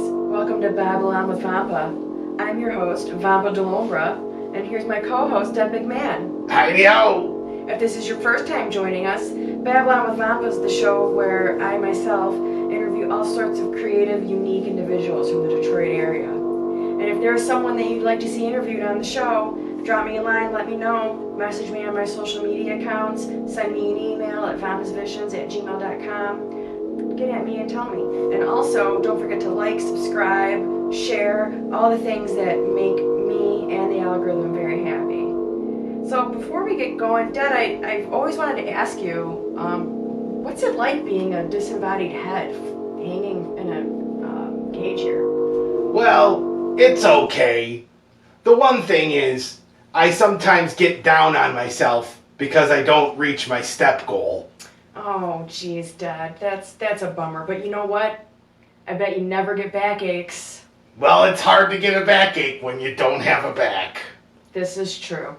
Welcome to Babylon with Vampa. I'm your host, Vampa Delombra, and here's my co-host, Deb McMahon. Hi-yo! If this is your first time joining us, Babylon with Vampa is the show where I myself interview all sorts of creative, unique individuals from the Detroit area. And if there's someone that you'd like to see interviewed on the show, drop me a line, let me know, message me on my social media accounts, send me an email at vampasvisions@gmail.com. Get at me and tell me. And also, don't forget to like, subscribe, share, all the things that make me and the algorithm very happy. So before we get going, Dad, I've always wanted to ask you, what's it like being a disembodied head hanging in a cage here? Well, it's okay. The one thing is, I sometimes get down on myself because I don't reach my step goal. Oh, geez, Dad, that's a bummer. But you know what? I bet you never get backaches. Well, it's hard to get a backache when you don't have a back. This is true.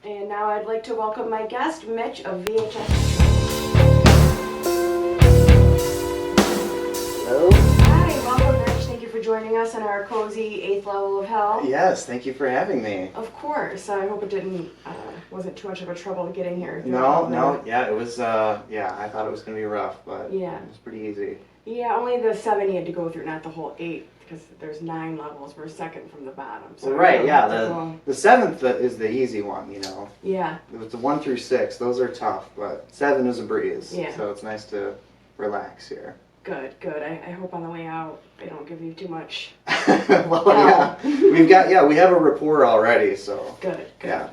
And now I'd like to welcome my guest, Mitch of VHS Detroit. Hello? Hi, welcome, Mitch. Thank you for joining us on our cozy 8th level of hell. Yes, thank you for having me. Of course. I hope it wasn't too much of a trouble getting here. No, yeah, it was, I thought it was going to be rough, but Yeah. it was pretty easy. Yeah, only the 7 you had to go through, not the whole 8, because there's 9 levels. We're second from the bottom. So Well, right, yeah, the 7th is the easy one, you know. Yeah. It was the 1 through 6, those are tough, but 7 is a breeze. Yeah. So it's nice to relax here. Good. I hope on the way out they don't give you too much. Well, yeah, we have a rapport already, so. Good. Yeah.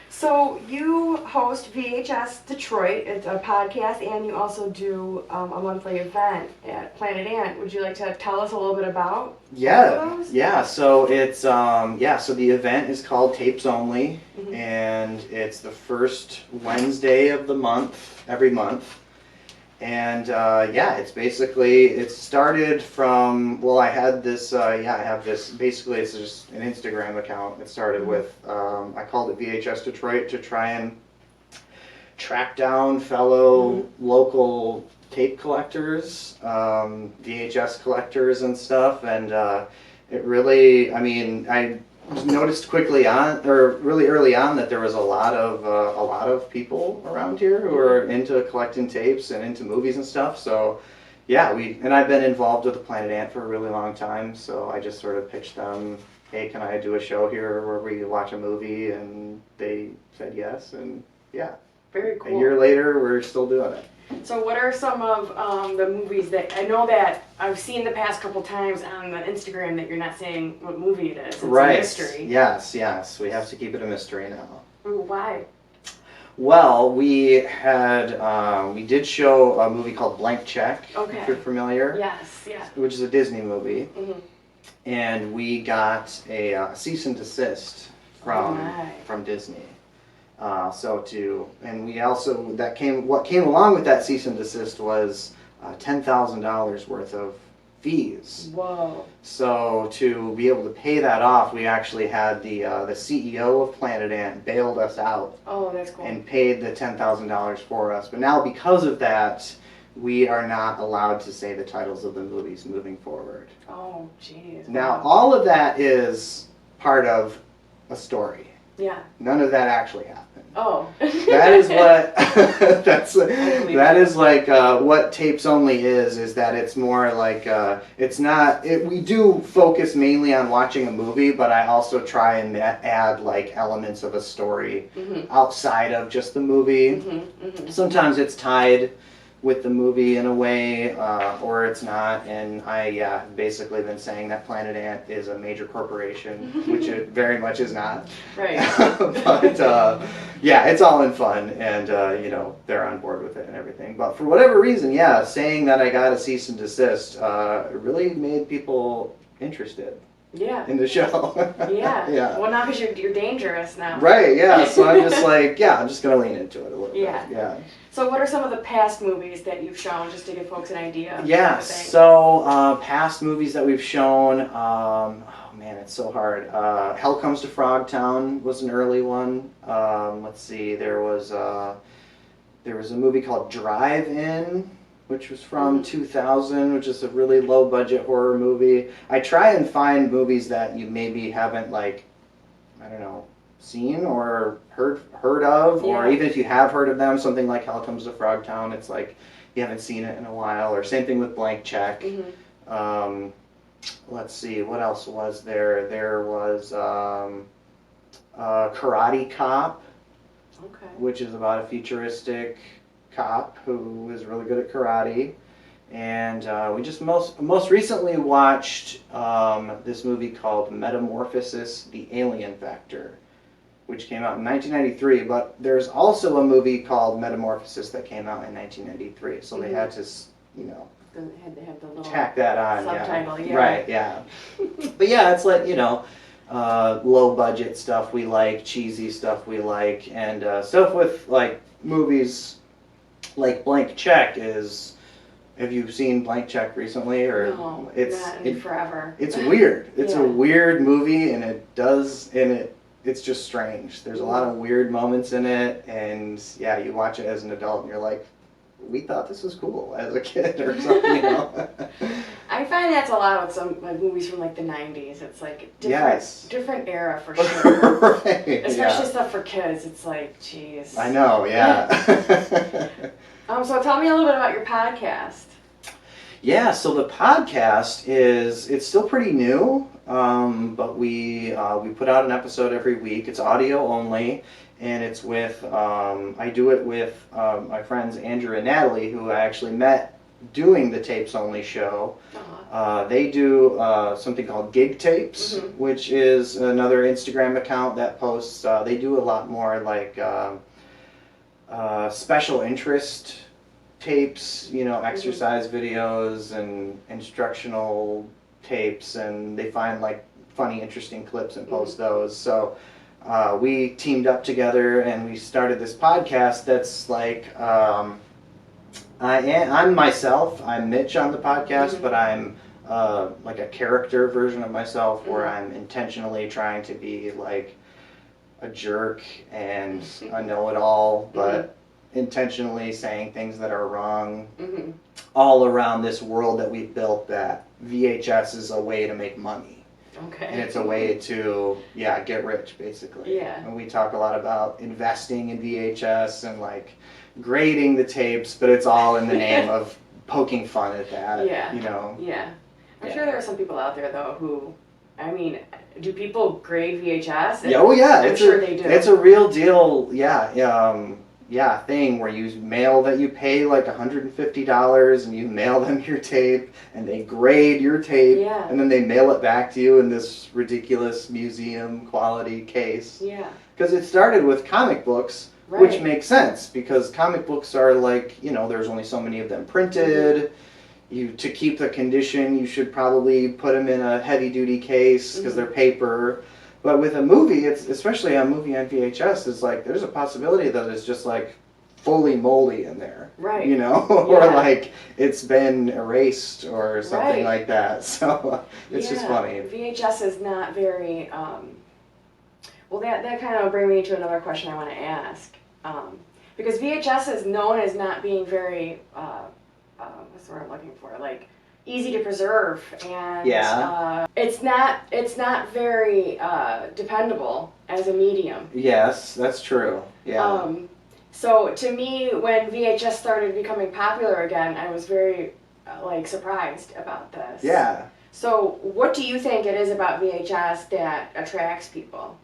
So you host VHS Detroit. It's a podcast, and you also do a monthly event at Planet Ant. Would you like to tell us a little bit about those? Yeah. So it's so the event is called Tapes Only, Mhm. and it's the first Wednesday of the month, every month. And it started from, I had this, I have this, basically it's just an Instagram account. It started with, I called it VHS Detroit to try and track down fellow local tape collectors, VHS collectors and stuff. And it really, I noticed really early on that there was a lot of people around here who are into collecting tapes and into movies and stuff. So yeah, I've been involved with the Planet Ant for a really long time, so I just sort of pitched them, hey, can I do a show here where we watch a movie? And they said yes, and yeah. Very cool. A year later, we're still doing it. So what are some of the movies that, I know that I've seen the past couple times on the Instagram that you're not saying what movie it is. It's Right. a mystery. Yes. We have to keep it a mystery now. Ooh, why? Well, we did show a movie called Blank Check, Okay. if you're familiar. Yes, yeah. Which is a Disney movie. Mm-hmm. And we got a cease and desist from Disney. What came along with that cease and desist was $10,000 worth of fees. Whoa. So to be able to pay that off, we actually had the CEO of Planet Ant bailed us out. Oh, that's cool. And paid the $10,000 for us. But now because of that, we are not allowed to say the titles of the movies moving forward. Oh, jeez. Now all of that is part of a story. Yeah. None of that actually happened. Oh. That is what that is like what Tapes Only is that it's more like we do focus mainly on watching a movie, but I also try and add like elements of a story outside of just the movie. Sometimes it's tied with the movie in a way, or it's not, and I basically been saying that Planet Ant is a major corporation, which it very much is not. Right. But it's all in fun, and they're on board with it and everything. But for whatever reason, saying that I got a cease and desist really made people interested. Yeah. In the show. Yeah. Yeah. Well, now because you're dangerous now. Right. Yeah. So I'm just like, I'm just gonna lean into it a little bit. Yeah. So what are some of the past movies that you've shown, just to give folks an idea? Yeah. So past movies that we've shown. It's so hard. Hell Comes to Frogtown was an early one. Let's see. There was a movie called Drive-In which was from 2000, which is a really low budget horror movie. I try and find movies that you maybe haven't, like, I don't know, seen or heard of, or even if you have heard of them, something like Hell Comes to Frogtown, it's like you haven't seen it in a while, or same thing with Blank Check. Let's see, what else was there? There was Karate Cop, which is about a futuristic cop who is really good at karate. And we just most recently watched this movie called Metamorphosis: The Alien Factor, which came out in 1993. But there's also a movie called Metamorphosis that came out in 1993. So they had to, you know, Had to have the little tack that on. subtitle, yeah. Right, yeah. But yeah, it's like, you know, low budget stuff we like, cheesy stuff we like, and stuff with like movies like Blank Check is. Have you seen Blank Check recently, or no, it's not in forever? It's weird. It's a weird movie, and it's just strange. There's a lot of weird moments in it, and yeah, you watch it as an adult, and you're like, we thought this was cool as a kid or something, you know. I find that's a lot with some like movies from like the 90s. It's like different era for sure. Right, especially stuff for kids. It's like, geez. I know, yeah. So tell me a little bit about your podcast. Yeah, so the podcast it's still pretty new, but we put out an episode every week. It's audio only, and it's with I do it with my friends Andrew and Natalie, who I actually met doing the Tapes Only show. They do something called Gig Tapes, which is another Instagram account that posts. They do a lot more like special interest tapes, you know, exercise videos and instructional tapes, and they find like funny, interesting clips and post those. So we teamed up together and we started this podcast that's like, I'm myself, I'm Mitch on the podcast, but I'm like a character version of myself where I'm intentionally trying to be like a jerk and a know-it-all, but intentionally saying things that are wrong all around this world that we've built, that VHS is a way to make money. Okay. And it's a way to, get rich, basically. Yeah. And we talk a lot about investing in VHS and like grading the tapes, but it's all in the name of poking fun at that, you know? Yeah. I'm sure there are some people out there, though, who, I mean, do people grade VHS? Yeah, oh yeah. I'm sure they do. It's a real deal, thing where you mail that you pay like $150 and you mail them your tape and they grade your tape and then they mail it back to you in this ridiculous museum quality case. Yeah. Because it started with comic books, which makes sense because comic books are like, you know, there's only so many of them printed. To keep the condition, you should probably put them in a heavy-duty case because they're paper. But with a movie, it's especially a movie on VHS, is like there's a possibility that it's just like fully moldy in there, right? You know, or like it's been erased or something like that. So it's just funny. VHS is not very. Well, that kind of bring me to another question I want to ask, because VHS is known as not being very. What's the word I'm looking for? Like easy to preserve, and it's not very dependable as a medium. Yes, that's true. Yeah. So to me, when VHS started becoming popular again, I was very surprised about this. Yeah. So what do you think it is about VHS that attracts people?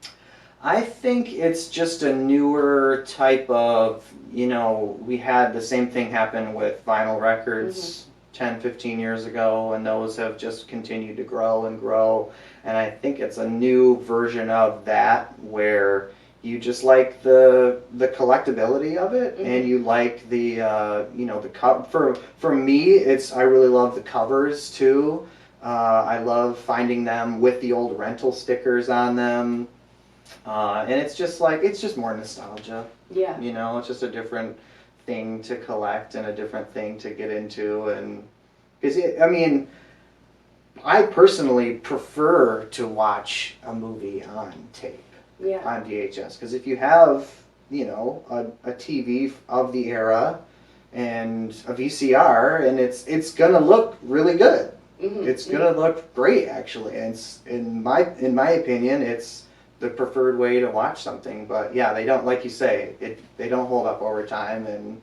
I think it's just a newer type of, you know, we had the same thing happen with vinyl records 10, 15 years ago, and those have just continued to grow and grow. And I think it's a new version of that where you just like the collectability of it, and you like the, for me, I really love the covers too. I love finding them with the old rental stickers on them. And it's just more nostalgia. Yeah. You know, it's just a different thing to collect and a different thing to get into. And because I personally prefer to watch a movie on tape, on VHS. Because if you have, you know, a TV of the era, and a VCR, and it's gonna look really good. Mm-hmm. It's gonna look great, actually. And it's, in my opinion, it's the preferred way to watch something. But yeah, they don't, like you say, they don't hold up over time, and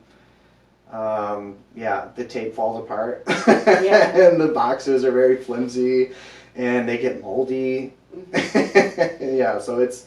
yeah, the tape falls apart, and the boxes are very flimsy, and they get moldy. Mm-hmm. Yeah, so it's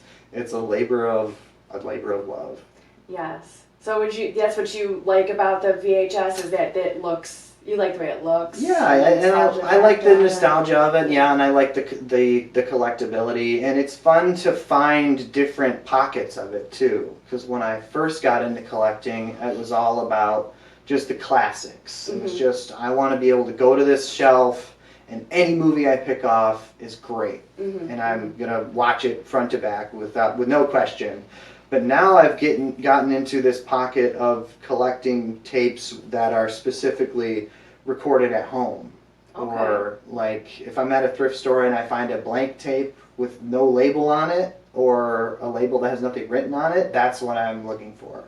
a labor of love. Yes. So that's what you like about the VHS, is that it looks. You like the way it looks. Yeah, and I like the nostalgia of it. Yeah, and I like the collectability, and it's fun to find different pockets of it too. Because when I first got into collecting, it was all about just the classics. It was just, I want to be able to go to this shelf, and any movie I pick off is great, and I'm gonna watch it front to back with no question. But now I've gotten into this pocket of collecting tapes that are specifically recorded at home. Okay. Or like if I'm at a thrift store and I find a blank tape with no label on it, or a label that has nothing written on it, that's what I'm looking for.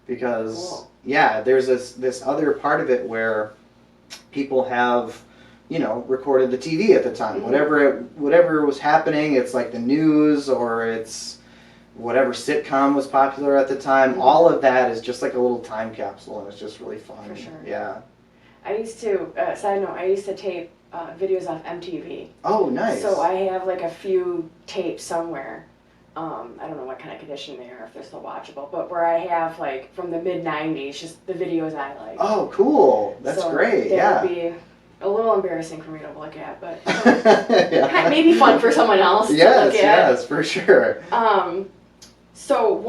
Because yeah, there's this other part of it where people have, recorded the TV at the time. Whatever was happening, it's like the news, or it's whatever sitcom was popular at the time. All of that is just like a little time capsule, and it's just really fun. For sure. Yeah. I used to, side note, I used to tape videos off MTV. Oh, nice. So I have like a few tapes somewhere. I don't know what kind of condition they are, if they're still watchable, but where I have like from the mid-90s, just the videos I like. Oh, cool. That's great. That would be a little embarrassing for me to look at, but yeah. maybe fun for someone else to look at. Yes, for sure. So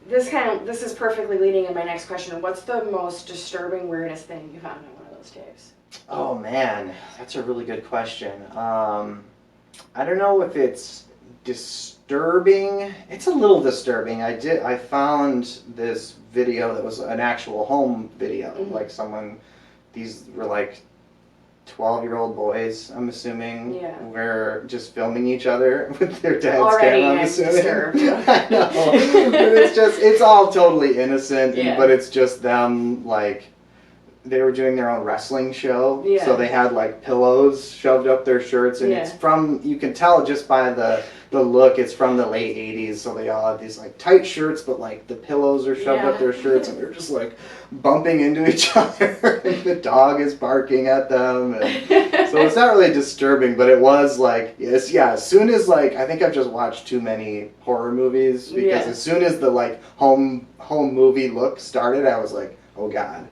this is perfectly leading in my next question. What's the most disturbing, weirdest thing you found in one of those tapes? Oh man, that's a really good question. I don't know if it's disturbing. It's a little disturbing. I found this video that was an actual home video. Like these were like 12-year-old boys, I'm assuming, were just filming each other with their dad's camera, I'm assuming. Disturbed. I know. But it's all totally innocent, but it's just them, like, they were doing their own wrestling show, so they had, like, pillows shoved up their shirts, and it's from, you can tell just by the look, it's from the late 80s, so they all have these, like, tight shirts, but, like, the pillows are shoved up their shirts, and they're just, like, bumping into each other, and the dog is barking at them, and so it's not really disturbing, but it was, like, as soon as, like, I think I've just watched too many horror movies, because as soon as the, like, home movie look started, I was like, oh, God.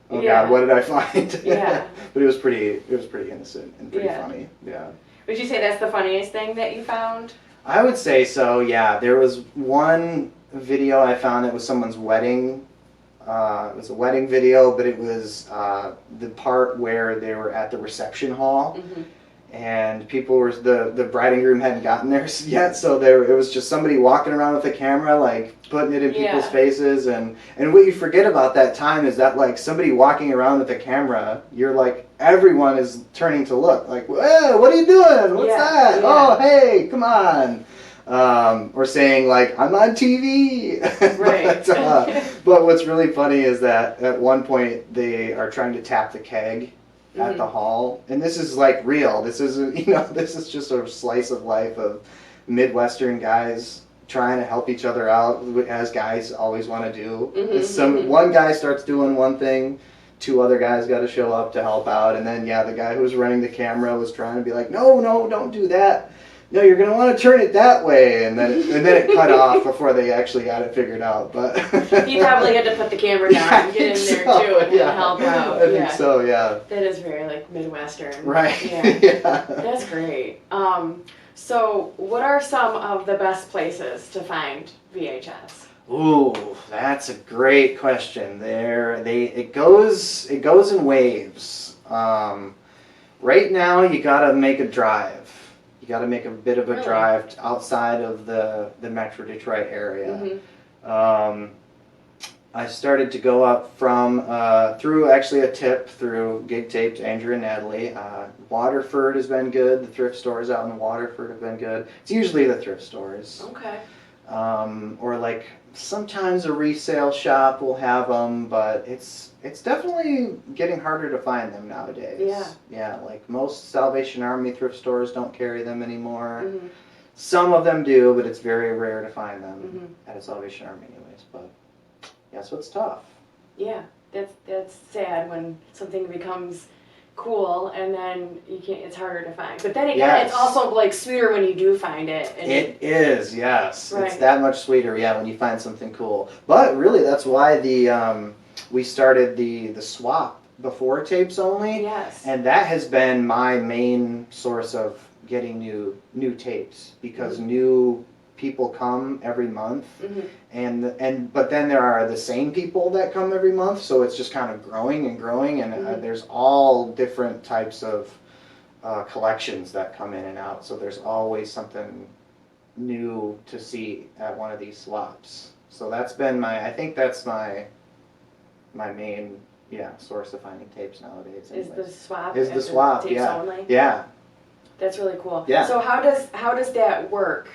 Oh, God, what did I find? Yeah. But it was pretty innocent and pretty funny, yeah. Would you say that's the funniest thing that you found? I would say so, yeah. There was one video I found that was someone's wedding. It was a wedding video, but it was the part where they were at the reception hall, and people were, the bride and groom hadn't gotten there yet, so it was just somebody walking around with a camera, like, putting it in people's faces, and what you forget about that time is that, like, somebody walking around with a camera, you're like, everyone is turning to look, like, whoa, what are you doing? What's that? Oh, hey, come on. Or saying, like, I'm on TV. Right. But what's really funny is that at one point they are trying to tap the keg at the hall, and this is like real. This isn't, this is just a slice of life of Midwestern guys trying to help each other out, as guys always want to do. One guy starts doing one thing, two other guys got to show up to help out, and then the guy who was running the camera was trying to be like, no, don't do that. No, you're going to want to turn it that way, and then it cut off before they actually got it figured out. But he probably had to put the camera down and get in there too and help out. I think so, yeah. That is very like Midwestern. Right. Yeah. That's great. So what are some of the best places to find VHS? Ooh, that's a great question. It goes in waves. Right now, you got to make a drive. You got to make a bit of a drive outside of the Metro Detroit area. I started to go up from through actually a tip through Gig Tape to Andrew and Natalie. Waterford has been good. The thrift stores out in Waterford have been good. It's usually the thrift stores. Okay. Or like Sometimes a resale shop will have them, but it's definitely getting harder to find them nowadays. Yeah. Yeah, like most Salvation Army thrift stores don't carry them anymore. Mhm. Some of them do, but it's very rare to find them Mhm. at a Salvation Army anyways. But yeah, so it's tough. Yeah, that's sad when something becomes cool and then you can't. It's harder to find. But then again, Yes. it's also like sweeter when you do find it. And It is, yes. It's Right. that much sweeter, yeah, when you find something cool. But really, that's why we started the swap before tapes only. Yes. And that has been my main source of getting new tapes because new people come every month, but then there are the same people that come every month, so it's just kind of growing and growing, and there's all different types of collections that come in and out. So there's always something new to see at one of these swaps. So that's been I think that's my main source of finding tapes nowadays. Is anyways. the swap? Is the swap, tapes yeah. only? Yeah. That's really cool. Yeah. So how does that work?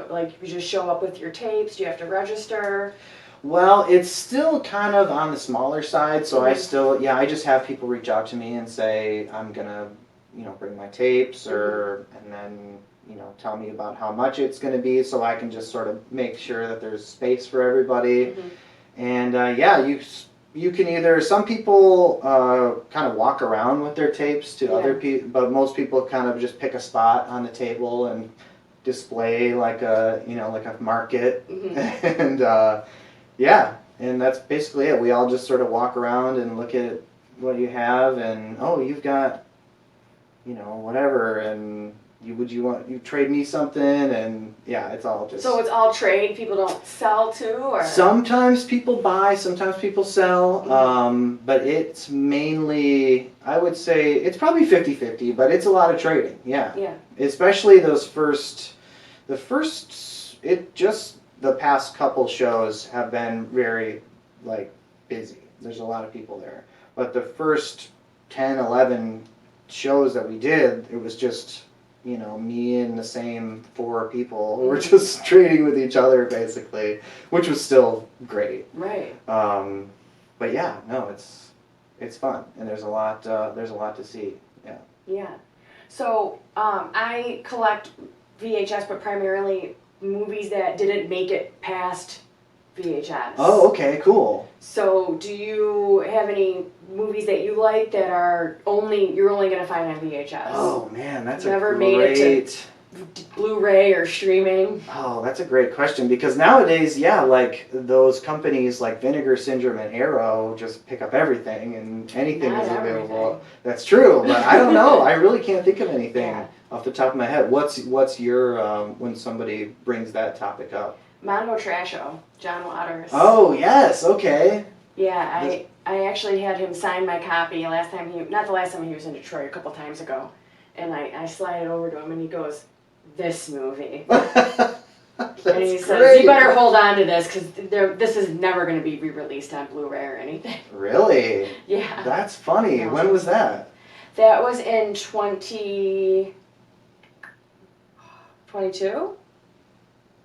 Like you just show up with your tapes? Do you have to register? Well, it's still kind of on the smaller side, so I just have people reach out to me and say I'm gonna, bring my tapes, and then tell me about how much it's gonna be, so I can just sort of make sure that there's space for everybody. And you can either, some people kind of walk around with their tapes to other people, but most people kind of just pick a spot on the table and display like a market, and and that's basically it. We all just sort of walk around and look at what you have, and you've got whatever, and you trade me something, and it's all just. So it's all trade. People don't sell to, or sometimes people buy, sometimes people sell, but it's mainly, I would say it's probably 50-50, but it's a lot of trading. Yeah. Especially the past couple shows have been very busy. There's a lot of people there, but the first 10, 11 shows that we did, it was just me and the same 4 people who were just trading with each other basically, which was still great. Right. But it's fun, and there's a lot to see. Yeah. So I collect VHS, but primarily movies that didn't make it past VHS. Oh, okay, cool. So do you have any movies that you like that are you're only going to find on VHS? Oh man, that's Never a great. made it to Blu-ray or streaming. Oh, that's a great question, because nowadays, like those companies like Vinegar Syndrome and Arrow just pick up everything, and anything Not is available. everything. That's true, but I don't know. I really can't think of anything off the top of my head. What's your when somebody brings that topic up? Mondo Trasho, John Waters. Oh yes, okay. Yeah, I actually had him sign my copy not the last time he was in Detroit, a couple times ago, and I slide it over to him, and he goes, "This movie." And he says, "You better hold on to this, because this is never going to be re-released on Blu-ray or anything." Really? Yeah. That's funny. No. When was that? That was in 2022,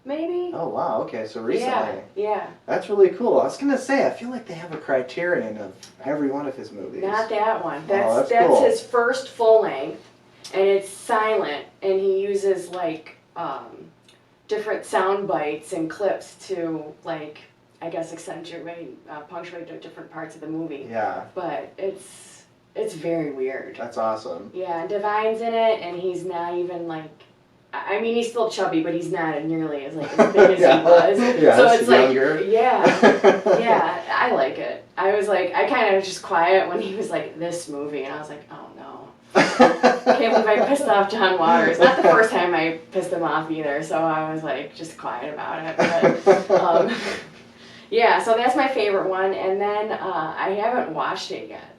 maybe? Oh wow, okay, so recently. Yeah. That's really cool. I was gonna say, I feel like they have a criterion of every one of his movies. Not that one. That's That's cool. his first full length, and it's silent, and he uses different sound bites and clips to I guess accentuate, punctuate the different parts of the movie. Yeah. But it's very weird. That's awesome. Yeah, and Divine's in it, and he's not even I mean, he's still chubby, but he's not nearly as big as he was. Yeah, so it's younger. yeah, I like it. I was I kind of was just quiet when he was this movie, and I was like, oh no. I can't believe I pissed off John Waters. Not the first time I pissed him off either, so I was just quiet about it. But, yeah, so that's my favorite one, and then I haven't watched it yet,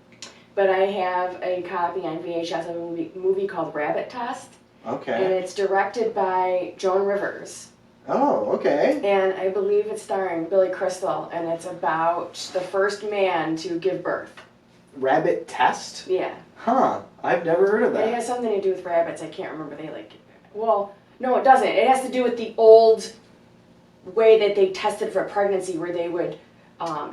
but I have a copy on VHS of a movie called Rabbit Test. Okay. And it's directed by Joan Rivers. Oh, okay. And I believe it's starring Billy Crystal, and it's about the first man to give birth. Rabbit Test? Yeah. Huh. I've never heard of that. It has something to do with rabbits. I can't remember. Well, no, it doesn't. It has to do with the old way that they tested for pregnancy, where they would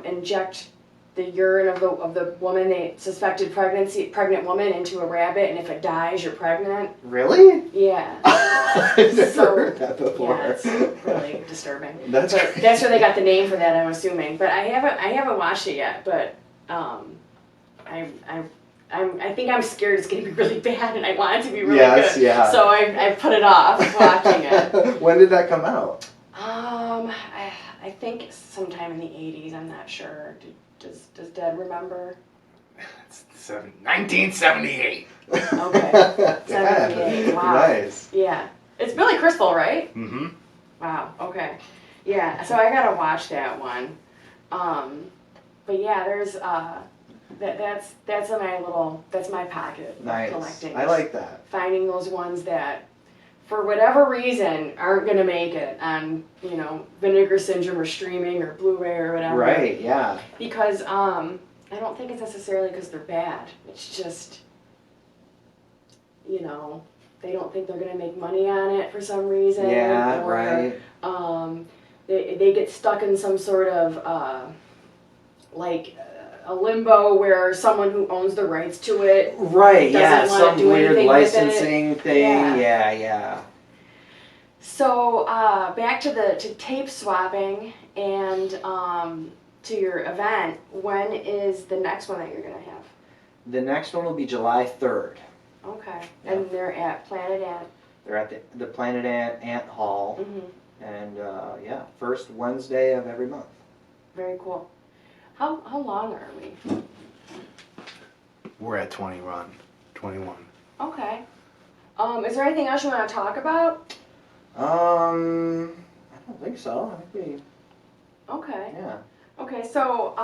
inject the urine of the woman they suspected pregnant woman into a rabbit, and if it dies, you're pregnant. Really? Yeah. I've never heard that before. Yeah, it's really disturbing. That's That's where they got the name for that, I'm assuming. But I haven't watched it yet. But I think I'm scared it's gonna be really bad, and I want it to be really Yes, good. yeah. So I put it off watching it. When did that come out? I think sometime in the 80s. I'm not sure. Does Dad remember? It's 1978. Okay. 78. Wow. Nice. Yeah. It's Billy Crystal, right? Mm-hmm. Wow. Okay. Yeah. So I gotta watch that one. But yeah, there's that's my pocket. Nice. Collecting. I like that. Finding those ones that, for whatever reason, aren't gonna make it on Vinegar Syndrome or streaming or Blu-ray or whatever. Right. Yeah. Because I don't think it's necessarily because they're bad. It's just they don't think they're gonna make money on it for some reason. Yeah. Or, Right. They get stuck in some sort of a limbo where someone who owns the rights to it Right. Yeah. doesn't wanna Some do weird anything with it. licensing thing. Yeah. Yeah. So back to tape swapping and to your event. When is the next one that you're gonna have? The next one will be July 3rd. Okay, Yeah. and they're at Planet Ant. They're at the Planet Ant Hall, Mm-hmm. and first Wednesday of every month. Very cool. How long are we? We're at 21. Okay. Is there anything else you want to talk about? I don't think so. I think Okay. yeah. Okay, so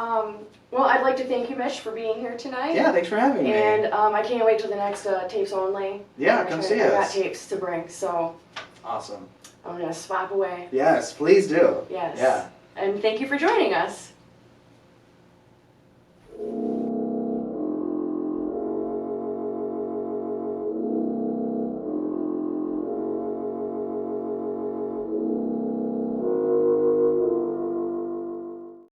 well, I'd like to thank you, Mitch, for being here tonight. Yeah, thanks for having me. And I can't wait till the next tapes only. Yeah, come see I got us. tapes to bring, so Awesome. I'm gonna swap away. Yes, please do. Yes. Yeah. And thank you for joining us.